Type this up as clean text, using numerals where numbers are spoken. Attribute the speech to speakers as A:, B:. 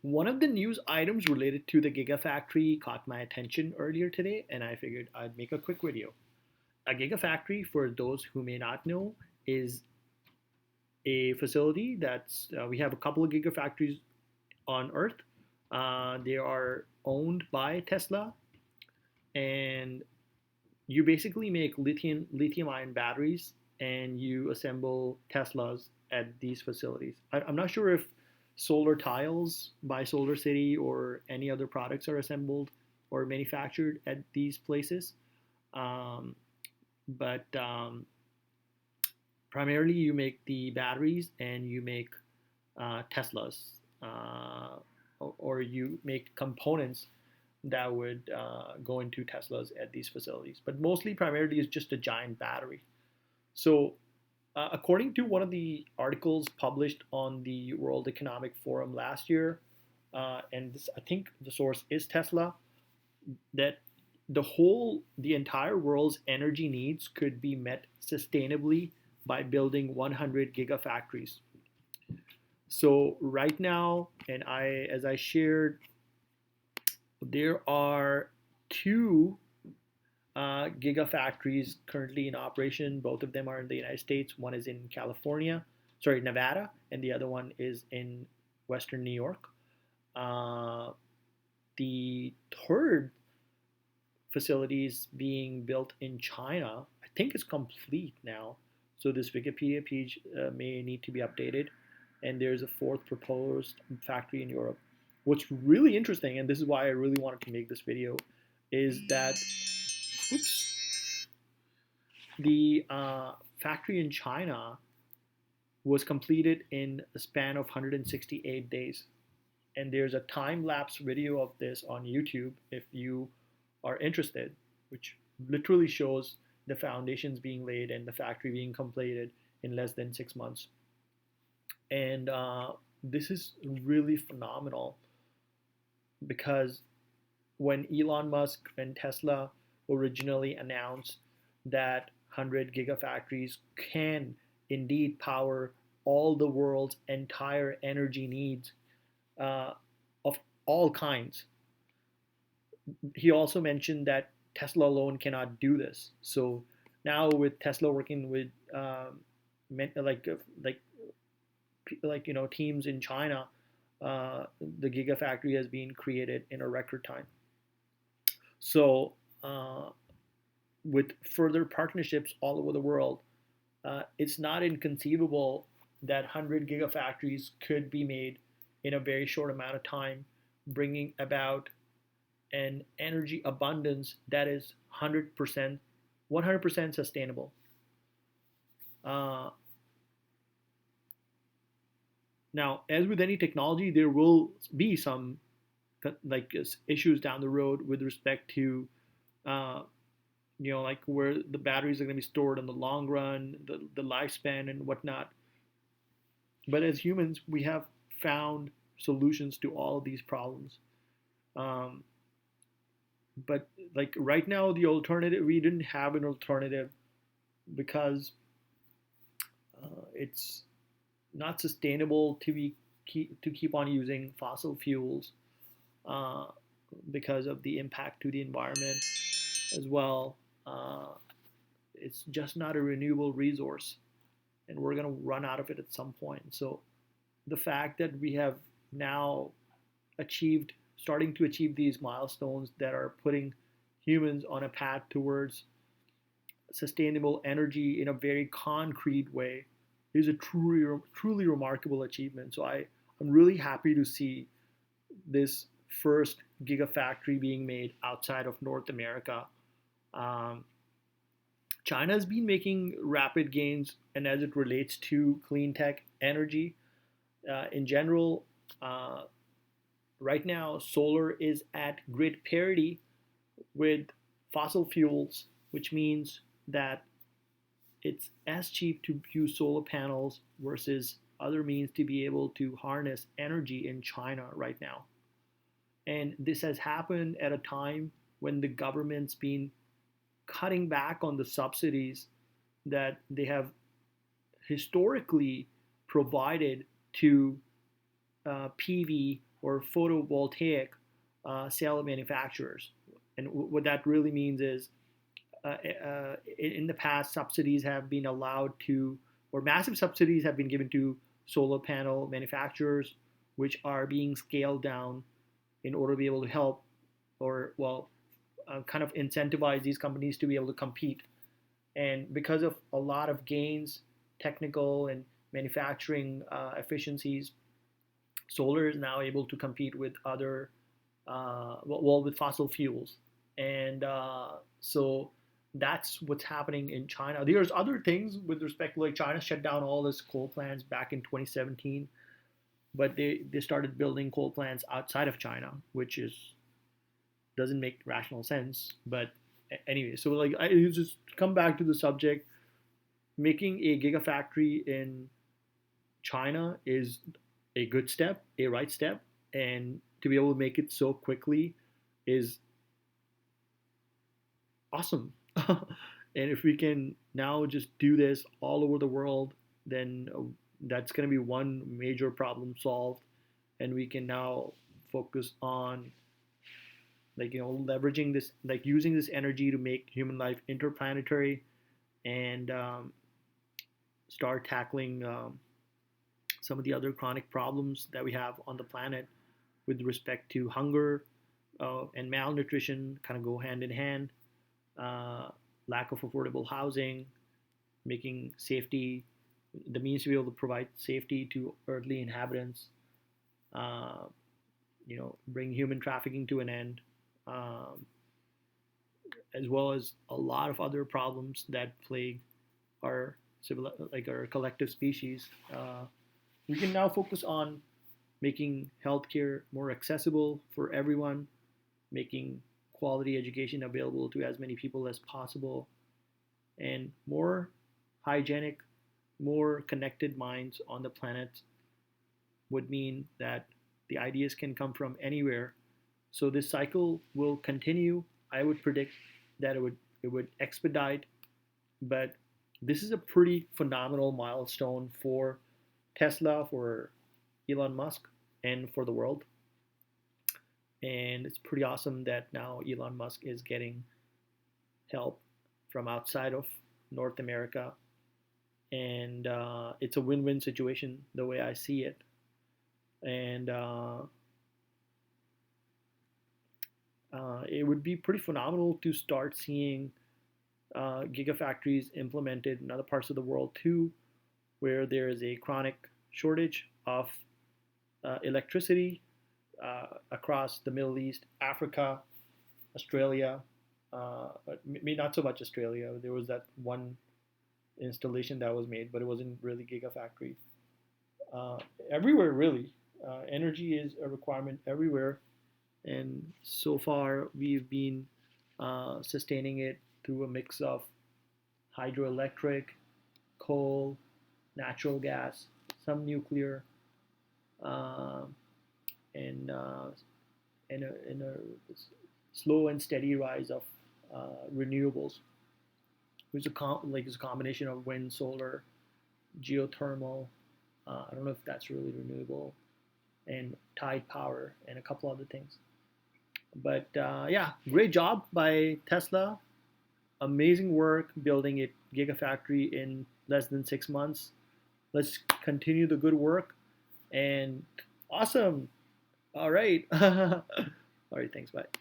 A: One of the news items related to the Gigafactory caught my attention earlier today, and I figured I'd make a quick video. A Gigafactory, for those who may not know, is a facility that's we have a couple of Gigafactories on Earth. They are owned by Tesla, and you basically make lithium ion batteries and you assemble Teslas at these facilities. I'm not sure if solar tiles by Solar City or any other products are assembled or manufactured at these places, um, but primarily you make the batteries and you make Teslas, or you make components that would go into Teslas at these facilities. But mostly, primarily, is just a giant battery. So, according to one of the articles published on the World Economic Forum last year, and this, I think the source is Tesla, that the entire world's energy needs could be met sustainably by building 100 gigafactories. So right now, and as I shared, there are two gigafactories currently in operation. Both of them are in the United States. One is in Nevada, and the other one is in Western New York. Uh, the third facility is being built in China. I think it's complete now. So this Wikipedia page may need to be updated. And there's a fourth proposed factory in Europe. What's really interesting, and this is why I really wanted to make this video, is that oops, the factory in China was completed in a span of 168 days. And there's a time lapse video of this on YouTube if you are interested, which literally shows the foundations being laid and the factory being completed in less than 6 months. And this is really phenomenal because when Elon Musk and Tesla originally announced that 100 gigafactories can indeed power all the world's entire energy needs uh, of all kinds, he also mentioned that Tesla alone cannot do this. So now with Tesla working with like like teams in China, the Gigafactory has been created in a record time. So with further partnerships all over the world, it's not inconceivable that 100 gigafactories could be made in a very short amount of time, bringing about an energy abundance that is 100% sustainable. Uh, Now, as with any technology, there will be some issues down the road with respect to uh, like where the batteries are going to be stored in the long run, the lifespan and whatnot. But as humans, we have found solutions to all of these problems. Um, but like right now, the alternative, we didn't have an alternative because it's not sustainable to keep on using fossil fuels uh, because of the impact to the environment as well. It's just not a renewable resource, and we're going to run out of it at some point. So the fact that we have now starting to achieve these milestones that are putting humans on a path towards sustainable energy in a very concrete way is a truly remarkable achievement. So I'm really happy to see this first gigafactory being made outside of North America. Um, China has been making rapid gains, and as it relates to clean tech energy in general, uh, right now solar is at grid parity with fossil fuels, which means that it's as cheap to use solar panels versus other means to be able to harness energy in China right now. And this has happened at a time when the government's been cutting back on the subsidies that they have historically provided to PV or photovoltaic cell manufacturers. And what that really means is, in the past, subsidies have been allowed to, or massive subsidies have been given to solar panel manufacturers, which are being scaled down in order to be able to help, or well, kind of incentivize these companies to be able to compete. And because of a lot of gains, technical and manufacturing efficiencies, solar is now able to compete with other, with fossil fuels. And so that's what's happening in China. There's other things with respect to, like, China shut down all its coal plants back in 2017, but they started building coal plants outside of China, which is doesn't make rational sense. But anyway, so like I just come back to the subject. Making a gigafactory in China is a good step, a right step, and to be able to make it so quickly is awesome. And if we can now just do this all over the world, then that's going to be one major problem solved, and we can now focus on, like, leveraging this, like using this energy to make human life interplanetary, and start tackling some of the other chronic problems that we have on the planet with respect to hunger and malnutrition, kind of go hand in hand. Lack of affordable housing, making safety, the means to be able to provide safety to earthly inhabitants, uh, bring human trafficking to an end, um, as well as a lot of other problems that plague our like our collective species. We can now focus on making healthcare more accessible for everyone, making quality education available to as many people as possible, and more hygienic, more connected minds on the planet would mean that the ideas can come from anywhere. So this cycle will continue. I would predict that it would expedite, but this is a pretty phenomenal milestone for Tesla, for Elon Musk, and for the world. And it's pretty awesome that now Elon Musk is getting help from outside of North America. And it's a win-win situation the way I see it. And it would be pretty phenomenal to start seeing gigafactories implemented in other parts of the world too, where there is a chronic shortage of electricity across the Middle East, Africa, Australia. Maybe not so much Australia. There was that one installation that was made, but it wasn't really gigafactory. Everywhere, really. Energy is a requirement everywhere, and so far we've been sustaining it through a mix of hydroelectric, coal, natural gas, some nuclear, uh, and in a slow and steady rise of renewables, which is is a combination of wind, solar, geothermal. I don't know if that's really renewable, and tide power, and a couple other things. But yeah, great job by Tesla. Amazing work building a gigafactory in less than 6 months. Let's continue the good work. And awesome. All right. All right. Thanks. Bye.